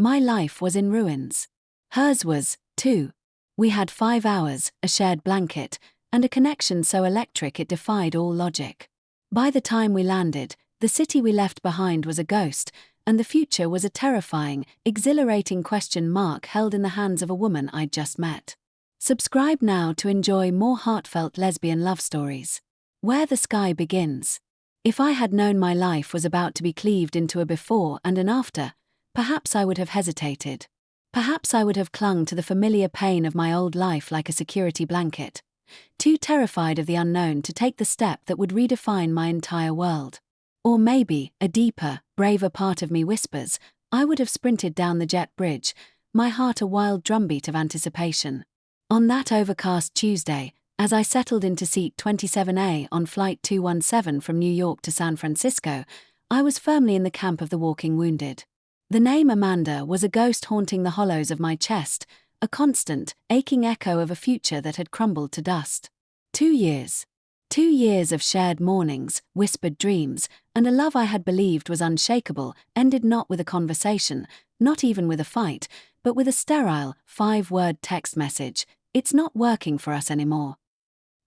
My life was in ruins. Hers was, too. We had 5 hours, a shared blanket, and a connection so electric it defied all logic. By the time we landed, the city we left behind was a ghost, and the future was a terrifying, exhilarating question mark held in the hands of a woman I'd just met. Subscribe now to enjoy more heartfelt lesbian love stories. Where the Sky Begins. If I had known my life was about to be cleaved into a before and an after, perhaps I would have hesitated. Perhaps I would have clung to the familiar pain of my old life like a security blanket, too terrified of the unknown to take the step that would redefine my entire world. Or maybe, a deeper, braver part of me whispers, I would have sprinted down the jet bridge, my heart a wild drumbeat of anticipation. On that overcast Tuesday, as I settled into seat 27A on Flight 217 from New York to San Francisco, I was firmly in the camp of the walking wounded. The name Amanda was a ghost haunting the hollows of my chest, a constant, aching echo of a future that had crumbled to dust. 2 years. 2 years of shared mornings, whispered dreams, and a love I had believed was unshakable ended not with a conversation, not even with a fight, but with a sterile, 5-word text message, "It's not working for us anymore."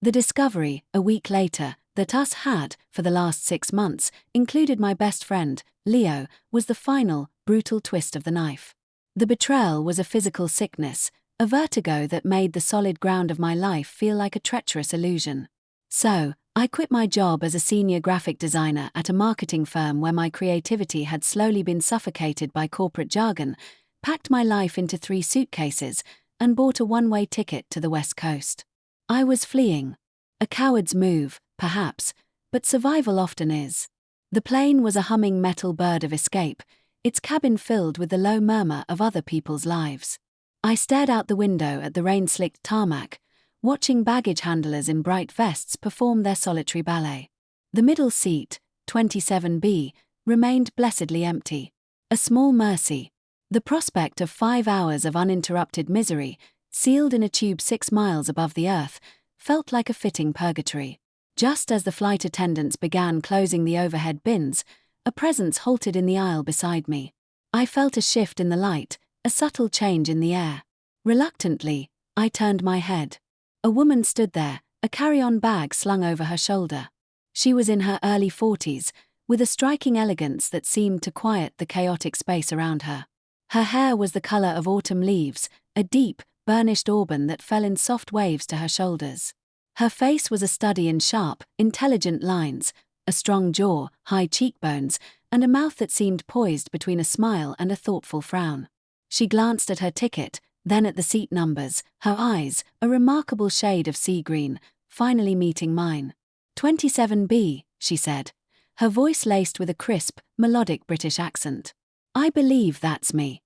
The discovery, a week later, that us had, for the last 6 months, included my best friend, Leo, was the final, brutal twist of the knife. The betrayal was a physical sickness, a vertigo that made the solid ground of my life feel like a treacherous illusion. So, I quit my job as a senior graphic designer at a marketing firm where my creativity had slowly been suffocated by corporate jargon, packed my life into 3 suitcases, and bought a one-way ticket to the West Coast. I was fleeing. A coward's move, perhaps, but survival often is. The plane was a humming metal bird of escape, its cabin filled with the low murmur of other people's lives. I stared out the window at the rain-slicked tarmac, watching baggage handlers in bright vests perform their solitary ballet. The middle seat, 27B, remained blessedly empty. A small mercy. The prospect of 5 hours of uninterrupted misery, sealed in a tube 6 miles above the earth, felt like a fitting purgatory. Just as the flight attendants began closing the overhead bins, a presence halted in the aisle beside me. I felt a shift in the light, a subtle change in the air. Reluctantly, I turned my head. A woman stood there, a carry-on bag slung over her shoulder. She was in her early 40s, with a striking elegance that seemed to quiet the chaotic space around her. Her hair was the color of autumn leaves, a deep, burnished auburn that fell in soft waves to her shoulders. Her face was a study in sharp, intelligent lines, a strong jaw, high cheekbones, and a mouth that seemed poised between a smile and a thoughtful frown. She glanced at her ticket, then at the seat numbers, her eyes, a remarkable shade of sea green, finally meeting mine. 27B, she said, her voice laced with a crisp, melodic British accent. I believe that's me.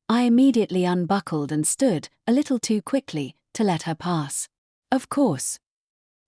I immediately unbuckled and stood, a little too quickly, to let her pass. Of course.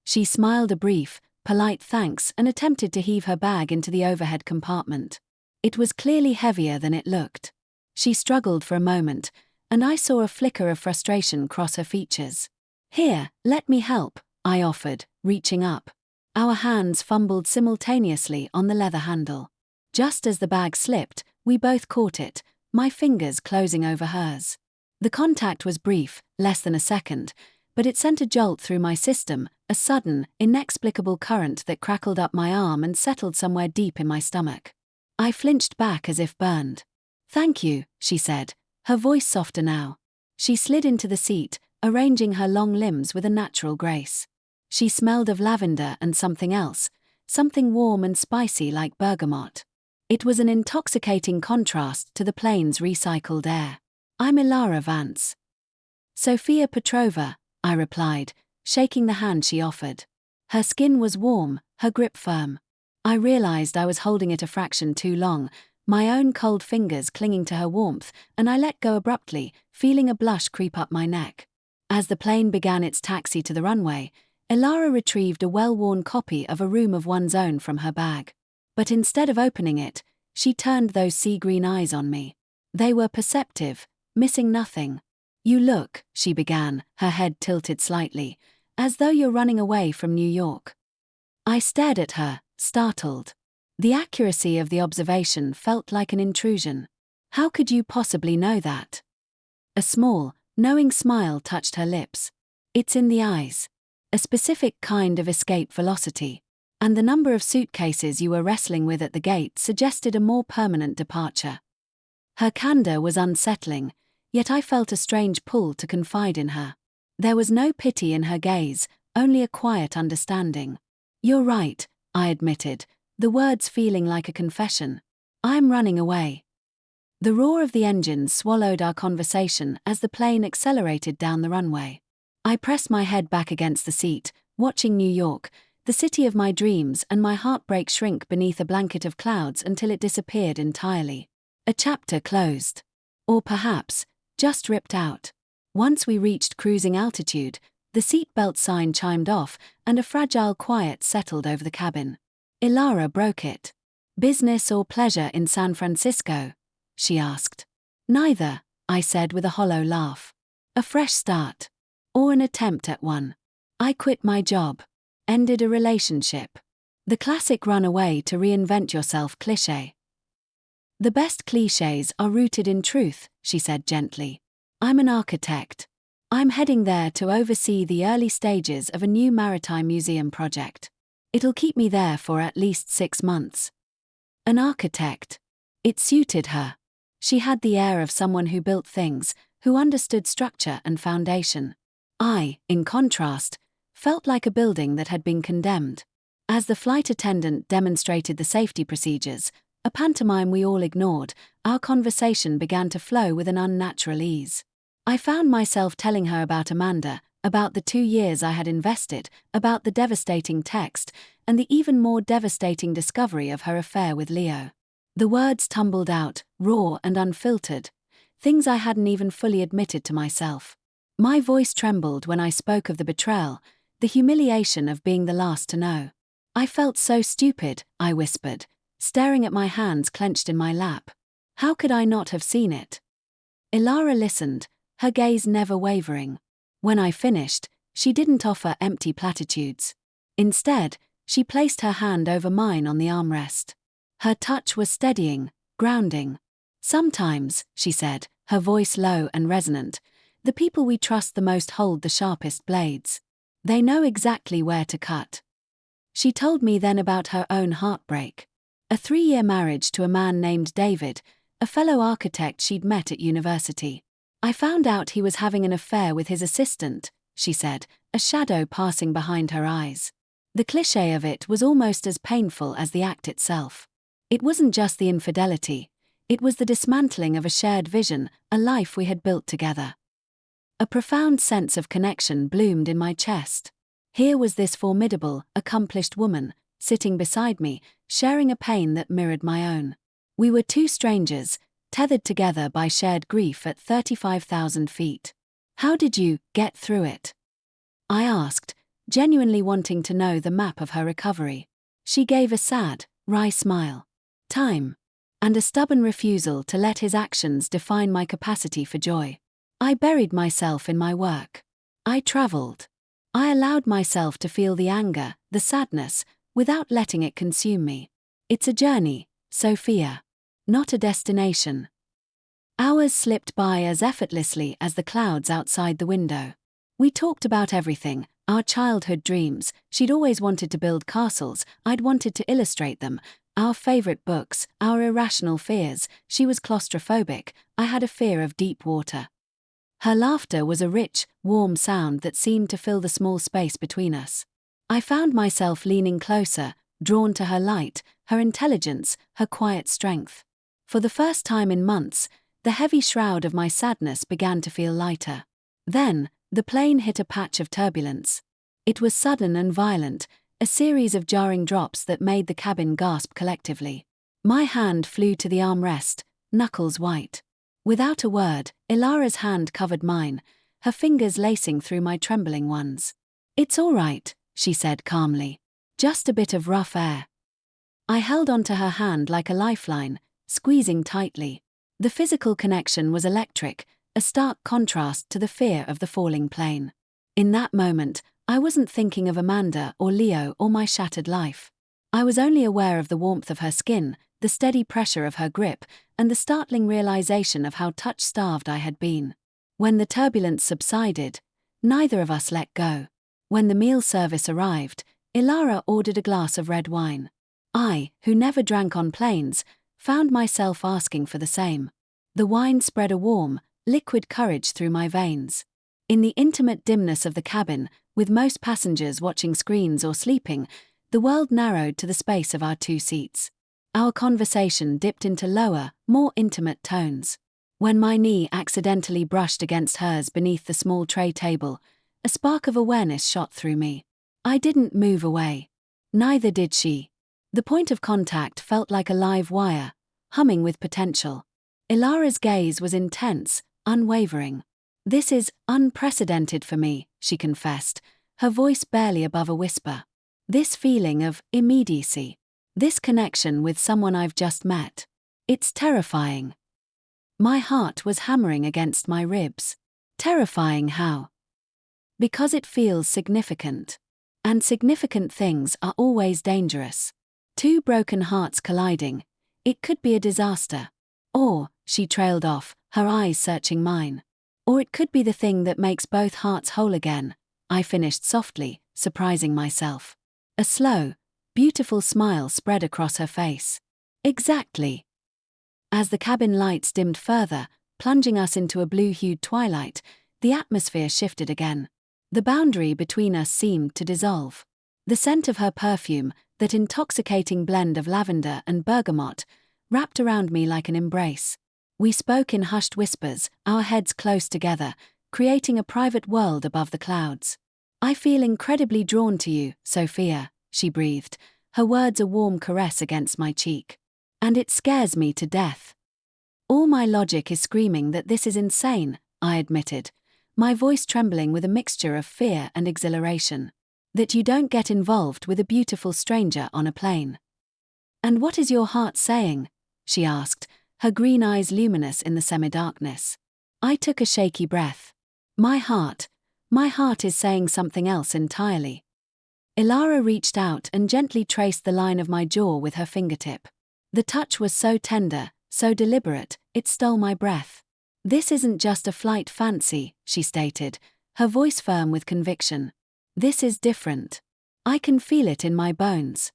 She smiled a brief, polite thanks and attempted to heave her bag into the overhead compartment. It was clearly heavier than it looked. She struggled for a moment, and I saw a flicker of frustration cross her features. Here, let me help, I offered, reaching up. Our hands fumbled simultaneously on the leather handle. Just as the bag slipped, we both caught it, my fingers closing over hers. The contact was brief, less than a second, but it sent a jolt through my system, a sudden, inexplicable current that crackled up my arm and settled somewhere deep in my stomach. I flinched back as if burned. Thank you, she said, her voice softer now. She slid into the seat, arranging her long limbs with a natural grace. She smelled of lavender and something else, something warm and spicy like bergamot. It was an intoxicating contrast to the plane's recycled air. I'm Ilara Vance. Sofia Petrova, I replied, shaking the hand she offered. Her skin was warm, her grip firm. I realized I was holding it a fraction too long, my own cold fingers clinging to her warmth, and I let go abruptly, feeling a blush creep up my neck. As the plane began its taxi to the runway, Ilara retrieved a well-worn copy of A Room of One's Own from her bag. But instead of opening it, she turned those sea-green eyes on me. They were perceptive, missing nothing. You look, she began, her head tilted slightly, as though you're running away from New York. I stared at her, startled. The accuracy of the observation felt like an intrusion. How could you possibly know that? A small, knowing smile touched her lips. It's in the eyes. A specific kind of escape velocity. And the number of suitcases you were wrestling with at the gate suggested a more permanent departure. Her candor was unsettling, yet I felt a strange pull to confide in her. There was no pity in her gaze, only a quiet understanding. You're right, I admitted, the words feeling like a confession. I'm running away. The roar of the engines swallowed our conversation as the plane accelerated down the runway. I pressed my head back against the seat, watching New York, the city of my dreams, and my heartbreak shrink beneath a blanket of clouds until it disappeared entirely. A chapter closed. Or perhaps, just ripped out. Once we reached cruising altitude, the seatbelt sign chimed off and a fragile quiet settled over the cabin. Ilara broke it. Business or pleasure in San Francisco? She asked. Neither, I said with a hollow laugh. A fresh start. Or an attempt at one. I quit my job. Ended a relationship. The classic run away to reinvent yourself cliché. The best clichés are rooted in truth, she said gently. I'm an architect. I'm heading there to oversee the early stages of a new maritime museum project. It'll keep me there for at least 6 months. An architect. It suited her. She had the air of someone who built things, who understood structure and foundation. I, in contrast, felt like a building that had been condemned. As the flight attendant demonstrated the safety procedures, a pantomime we all ignored, our conversation began to flow with an unnatural ease. I found myself telling her about Amanda, about the 2 years I had invested, about the devastating text, and the even more devastating discovery of her affair with Leo. The words tumbled out, raw and unfiltered, things I hadn't even fully admitted to myself. My voice trembled when I spoke of the betrayal, the humiliation of being the last to know. I felt so stupid, I whispered, staring at my hands clenched in my lap. How could I not have seen it? Ilara listened, her gaze never wavering. When I finished, she didn't offer empty platitudes. Instead, she placed her hand over mine on the armrest. Her touch was steadying, grounding. Sometimes, she said, her voice low and resonant, the people we trust the most hold the sharpest blades. They know exactly where to cut. She told me then about her own heartbreak. A 3-year marriage to a man named David, a fellow architect she'd met at university. I found out he was having an affair with his assistant, she said, a shadow passing behind her eyes. The cliché of it was almost as painful as the act itself. It wasn't just the infidelity, it was the dismantling of a shared vision, a life we had built together. A profound sense of connection bloomed in my chest. Here was this formidable, accomplished woman, sitting beside me, sharing a pain that mirrored my own. We were 2 strangers, tethered together by shared grief at 35,000 feet. How did you get through it? I asked, genuinely wanting to know the map of her recovery. She gave a sad, wry smile. Time. And a stubborn refusal to let his actions define my capacity for joy. I buried myself in my work. I traveled. I allowed myself to feel the anger, the sadness, without letting it consume me. It's a journey, Sophia. Not a destination. Hours slipped by as effortlessly as the clouds outside the window. We talked about everything, our childhood dreams, she'd always wanted to build castles, I'd wanted to illustrate them, our favorite books, our irrational fears, she was claustrophobic, I had a fear of deep water. Her laughter was a rich, warm sound that seemed to fill the small space between us. I found myself leaning closer, drawn to her light, her intelligence, her quiet strength. For the first time in months, the heavy shroud of my sadness began to feel lighter. Then, the plane hit a patch of turbulence. It was sudden and violent, a series of jarring drops that made the cabin gasp collectively. My hand flew to the armrest, knuckles white. Without a word, Ilara's hand covered mine, her fingers lacing through my trembling ones. It's all right, she said calmly. Just a bit of rough air. I held onto her hand like a lifeline, squeezing tightly. The physical connection was electric, a stark contrast to the fear of the falling plane. In that moment, I wasn't thinking of Amanda or Leo or my shattered life. I was only aware of the warmth of her skin, the steady pressure of her grip, and the startling realization of how touch-starved I had been. When the turbulence subsided, neither of us let go. When the meal service arrived, Ilara ordered a glass of red wine. I, who never drank on planes, found myself asking for the same. The wine spread a warm, liquid courage through my veins. In the intimate dimness of the cabin, with most passengers watching screens or sleeping, the world narrowed to the space of our 2 seats. Our conversation dipped into lower, more intimate tones. When my knee accidentally brushed against hers beneath the small tray table, a spark of awareness shot through me. I didn't move away. Neither did she. The point of contact felt like a live wire, humming with potential. Ilara's gaze was intense, unwavering. "This is unprecedented for me," she confessed, her voice barely above a whisper. "This feeling of immediacy. This connection with someone I've just met. It's terrifying." My heart was hammering against my ribs. Terrifying how? Because it feels significant. And significant things are always dangerous. 2 broken hearts colliding. It could be a disaster. Or, she trailed off, her eyes searching mine. Or it could be the thing that makes both hearts whole again, I finished softly, surprising myself. A slow, beautiful smile spread across her face. Exactly. As the cabin lights dimmed further, plunging us into a blue-hued twilight, the atmosphere shifted again. The boundary between us seemed to dissolve. The scent of her perfume, that intoxicating blend of lavender and bergamot, wrapped around me like an embrace. We spoke in hushed whispers, our heads close together, creating a private world above the clouds. "I feel incredibly drawn to you, Sophia," she breathed, her words a warm caress against my cheek. "And it scares me to death." "All my logic is screaming that this is insane," I admitted, my voice trembling with a mixture of fear and exhilaration. "That you don't get involved with a beautiful stranger on a plane." "And what is your heart saying?" she asked, her green eyes luminous in the semi-darkness. I took a shaky breath. My heart is saying something else entirely." Ilara reached out and gently traced the line of my jaw with her fingertip. The touch was so tender, so deliberate, it stole my breath. "This isn't just a flight fancy," she stated, her voice firm with conviction. "This is different. I can feel it in my bones."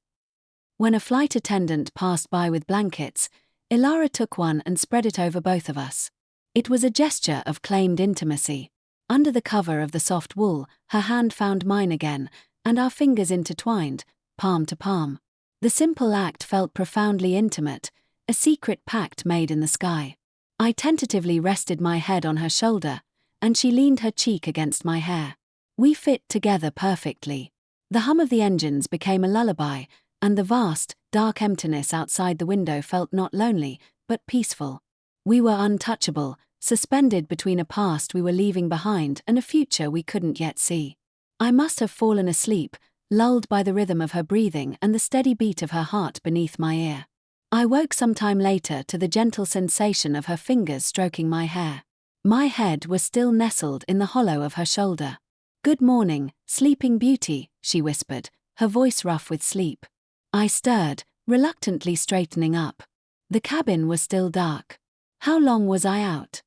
When a flight attendant passed by with blankets, Ilara took one and spread it over both of us. It was a gesture of claimed intimacy. Under the cover of the soft wool, her hand found mine again, and our fingers intertwined, palm to palm. The simple act felt profoundly intimate, a secret pact made in the sky. I tentatively rested my head on her shoulder, and she leaned her cheek against my hair. We fit together perfectly. The hum of the engines became a lullaby, and the vast, dark emptiness outside the window felt not lonely, but peaceful. We were untouchable, suspended between a past we were leaving behind and a future we couldn't yet see. I must have fallen asleep, lulled by the rhythm of her breathing and the steady beat of her heart beneath my ear. I woke some time later to the gentle sensation of her fingers stroking my hair. My head was still nestled in the hollow of her shoulder. "Good morning, sleeping beauty," she whispered, her voice rough with sleep. I stirred, reluctantly straightening up. The cabin was still dark. How long was I out?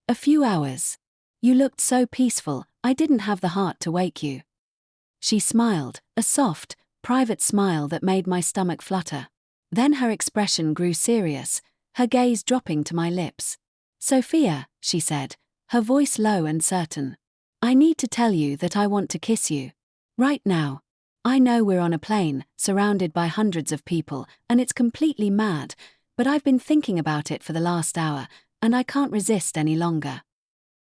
"A few hours. You looked so peaceful, I didn't have the heart to wake you." She smiled, a soft, private smile that made my stomach flutter. Then her expression grew serious, her gaze dropping to my lips. "Sophia," she said, her voice low and certain. "I need to tell you that I want to kiss you. Right now. I know we're on a plane, surrounded by hundreds of people, and it's completely mad, but I've been thinking about it for the last hour, and I can't resist any longer."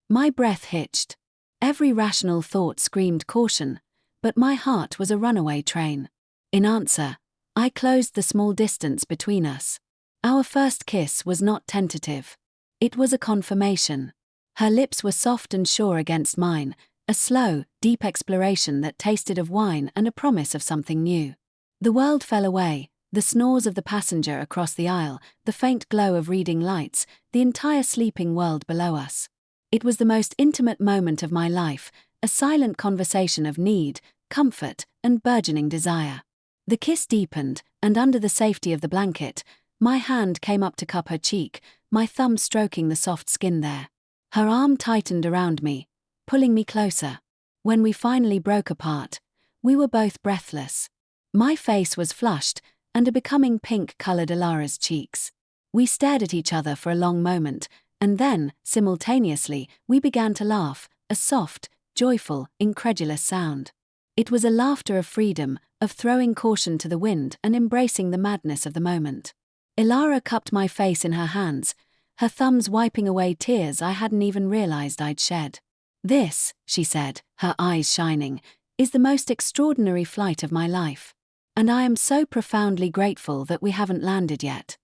My breath hitched. Every rational thought screamed caution, but my heart was a runaway train. In answer, I closed the small distance between us. Our first kiss was not tentative. It was a confirmation. Her lips were soft and sure against mine, a slow, deep exploration that tasted of wine and a promise of something new. The world fell away, the snores of the passenger across the aisle, the faint glow of reading lights, the entire sleeping world below us. It was the most intimate moment of my life, a silent conversation of need, comfort, and burgeoning desire. The kiss deepened, and under the safety of the blanket, My hand came up to cup her cheek, my thumb stroking the soft skin there. Her arm tightened around me, pulling me closer. When we finally broke apart, we were both breathless. My face was flushed, and a becoming pink colored Ilara's cheeks. We stared at each other for a long moment, and then, simultaneously, we began to laugh, a soft, joyful, incredulous sound. It was a laughter of freedom, of throwing caution to the wind and embracing the madness of the moment. Ilara cupped my face in her hands, her thumbs wiping away tears I hadn't even realized I'd shed. "This," she said, her eyes shining, "is the most extraordinary flight of my life. And I am so profoundly grateful that we haven't landed yet."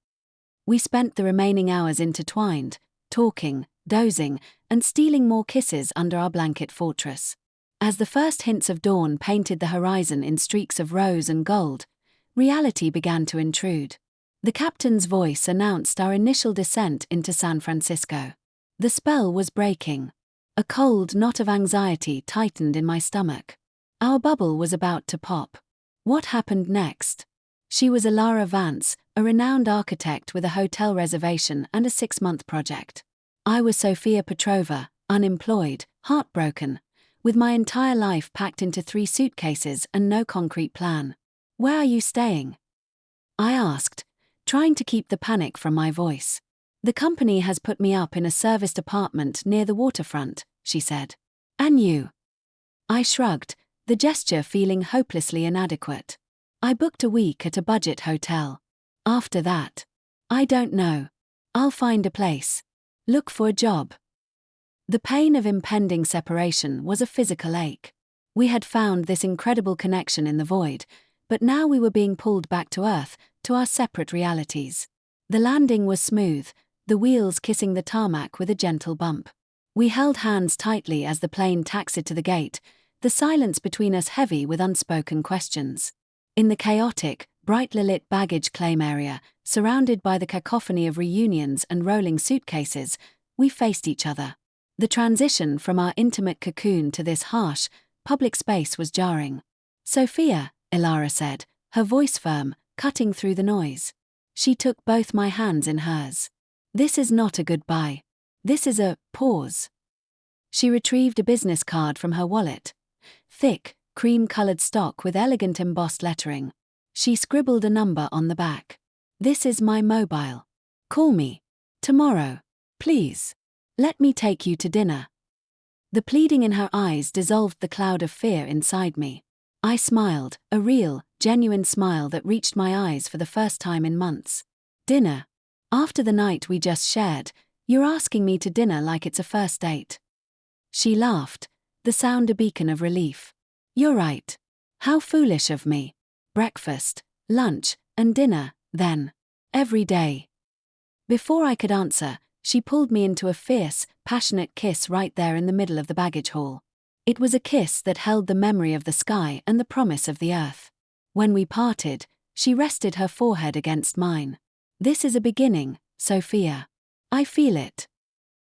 We spent the remaining hours intertwined, talking, dozing, and stealing more kisses under our blanket fortress. As the first hints of dawn painted the horizon in streaks of rose and gold, reality began to intrude. The captain's voice announced our initial descent into San Francisco. The spell was breaking. A cold knot of anxiety tightened in my stomach. Our bubble was about to pop. What happened next? She was Ilara Vance, a renowned architect with a hotel reservation and a 6-month project. I was Sofia Petrova, unemployed, heartbroken, with my entire life packed into 3 suitcases and no concrete plan. "Where are you staying?" I asked, trying to keep the panic from my voice. "The company has put me up in a serviced apartment near the waterfront," she said. "And you?" I shrugged, the gesture feeling hopelessly inadequate. "I booked a week at a budget hotel. After that, I don't know. I'll find a place. Look for a job." The pain of impending separation was a physical ache. We had found this incredible connection in the void, but now we were being pulled back to earth, to our separate realities. The landing was smooth, the wheels kissing the tarmac with a gentle bump. We held hands tightly as the plane taxied to the gate, the silence between us heavy with unspoken questions. In the chaotic, brightly lit baggage claim area, surrounded by the cacophony of reunions and rolling suitcases, we faced each other. The transition from our intimate cocoon to this harsh, public space was jarring. "Sophia," Ilara said, her voice firm, cutting through the noise. She took both my hands in hers. "This is not a goodbye. This is a pause." She retrieved a business card from her wallet. Thick, cream-colored stock with elegant embossed lettering. She scribbled a number on the back. "This is my mobile. Call me. Tomorrow. Please. Let me take you to dinner." The pleading in her eyes dissolved the cloud of fear inside me. I smiled, a real, genuine smile that reached my eyes for the first time in months. "Dinner? After the night we just shared, you're asking me to dinner like it's a first date." She laughed, the sound a beacon of relief. "You're right. How foolish of me. Breakfast, lunch, and dinner, then. Every day." Before I could answer, she pulled me into a fierce, passionate kiss right there in the middle of the baggage hall. It was a kiss that held the memory of the sky and the promise of the earth. When we parted, she rested her forehead against mine. "This is a beginning, Sophia. I feel it."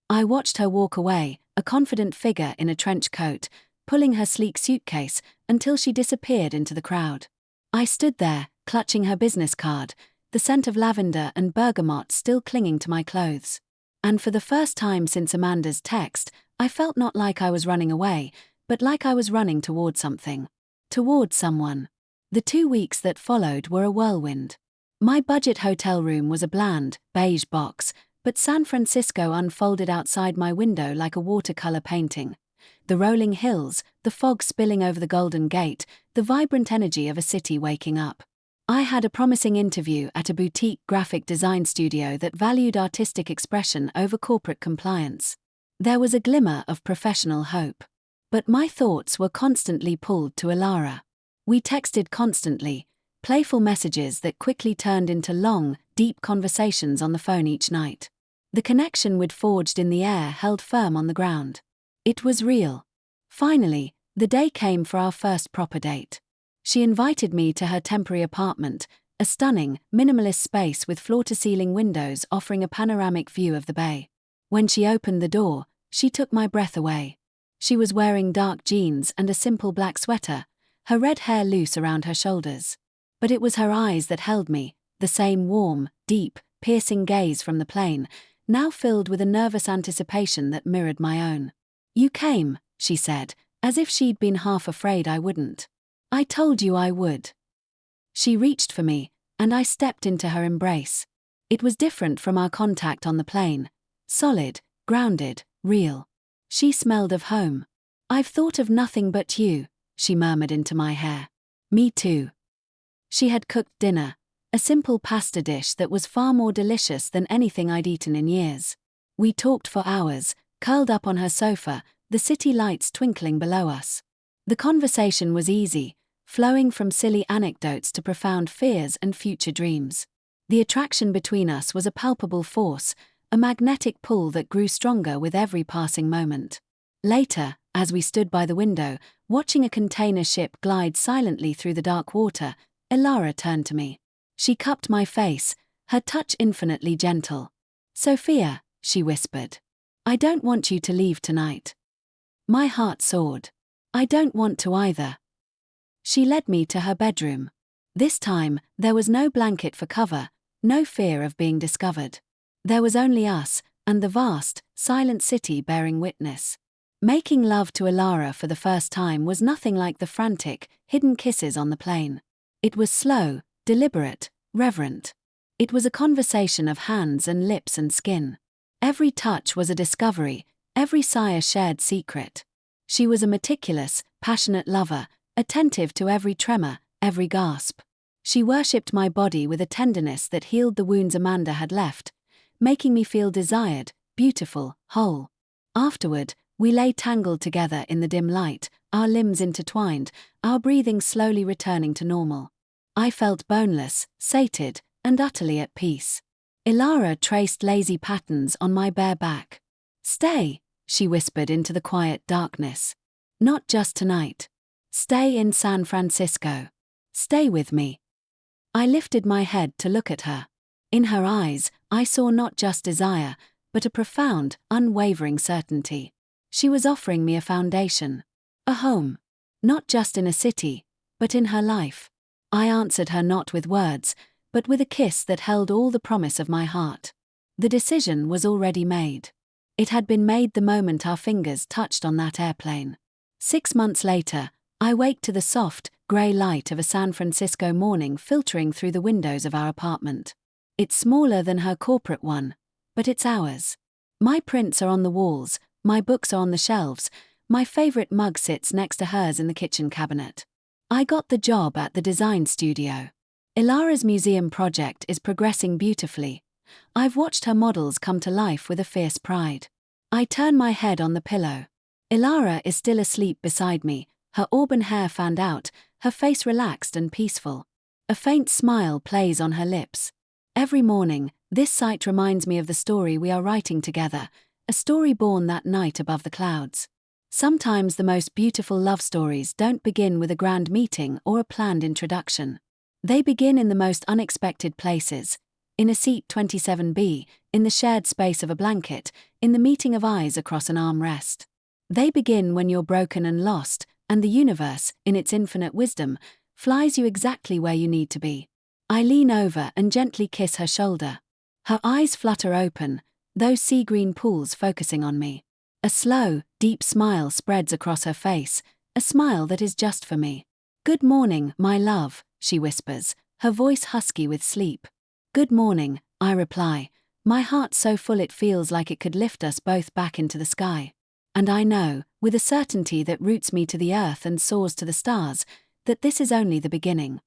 I watched her walk away, a confident figure in a trench coat, pulling her sleek suitcase, until she disappeared into the crowd. I stood there, clutching her business card, the scent of lavender and bergamot still clinging to my clothes. And for the first time since Amanda's text, I felt not like I was running away, but like I was running toward something. Toward someone. The 2 weeks that followed were a whirlwind. My budget hotel room was a bland, beige box, but San Francisco unfolded outside my window like a watercolor painting. The rolling hills, the fog spilling over the Golden Gate, the vibrant energy of a city waking up. I had a promising interview at a boutique graphic design studio that valued artistic expression over corporate compliance. There was a glimmer of professional hope. But my thoughts were constantly pulled to Ilara. We texted constantly, playful messages that quickly turned into long, deep conversations on the phone each night. The connection we'd forged in the air held firm on the ground. It was real. Finally, the day came for our first proper date. She invited me to her temporary apartment, a stunning, minimalist space with floor-to-ceiling windows offering a panoramic view of the bay. When she opened the door, she took my breath away. She was wearing dark jeans and a simple black sweater, her red hair loose around her shoulders. But it was her eyes that held me, the same warm, deep, piercing gaze from the plane, now filled with a nervous anticipation that mirrored my own. "You came," she said, as if she'd been half afraid I wouldn't. "I told you I would." She reached for me, and I stepped into her embrace. It was different from our contact on the plane. Solid, grounded, real. She smelled of home. "I've thought of nothing but you," she murmured into my hair. "Me too." She had cooked dinner, a simple pasta dish that was far more delicious than anything I'd eaten in years. We talked for hours, curled up on her sofa, the city lights twinkling below us. The conversation was easy, flowing from silly anecdotes to profound fears and future dreams. The attraction between us was a palpable force, a magnetic pull that grew stronger with every passing moment. Later, as we stood by the window, watching a container ship glide silently through the dark water, Elara turned to me. She cupped my face, her touch infinitely gentle. "Sophia," she whispered, "I don't want you to leave tonight." My heart soared. "I don't want to either." She led me to her bedroom. This time, there was no blanket for cover, no fear of being discovered. There was only us, and the vast, silent city bearing witness. Making love to Elara for the first time was nothing like the frantic, hidden kisses on the plane. It was slow, deliberate, reverent. It was a conversation of hands and lips and skin. Every touch was a discovery, every sigh a shared secret. She was a meticulous, passionate lover, attentive to every tremor, every gasp. She worshipped my body with a tenderness that healed the wounds Amanda had left, making me feel desired, beautiful, whole. Afterward, we lay tangled together in the dim light, our limbs intertwined, our breathing slowly returning to normal. I felt boneless, sated, and utterly at peace. Elara traced lazy patterns on my bare back. "Stay," she whispered into the quiet darkness. "Not just tonight. Stay in San Francisco. Stay with me." I lifted my head to look at her. In her eyes, I saw not just desire, but a profound, unwavering certainty. She was offering me a foundation. A home. Not just in a city, but in her life. I answered her not with words, but with a kiss that held all the promise of my heart. The decision was already made. It had been made the moment our fingers touched on that airplane. 6 months later, I waked to the soft, grey light of a San Francisco morning filtering through the windows of our apartment. It's smaller than her corporate one, but it's ours. My prints are on the walls, my books are on the shelves, my favorite mug sits next to hers in the kitchen cabinet. I got the job at the design studio. Elara's museum project is progressing beautifully. I've watched her models come to life with a fierce pride. I turn my head on the pillow. Elara is still asleep beside me, her auburn hair fanned out, her face relaxed and peaceful. A faint smile plays on her lips. Every morning, this sight reminds me of the story we are writing together, a story born that night above the clouds. Sometimes the most beautiful love stories don't begin with a grand meeting or a planned introduction. They begin in the most unexpected places, in a seat 27B, in the shared space of a blanket, in the meeting of eyes across an armrest. They begin when you're broken and lost, and the universe, in its infinite wisdom, flies you exactly where you need to be. I lean over and gently kiss her shoulder. Her eyes flutter open, those sea-green pools focusing on me. A slow, deep smile spreads across her face, a smile that is just for me. "Good morning, my love," she whispers, her voice husky with sleep. "Good morning," I reply, my heart so full it feels like it could lift us both back into the sky. And I know, with a certainty that roots me to the earth and soars to the stars, that this is only the beginning.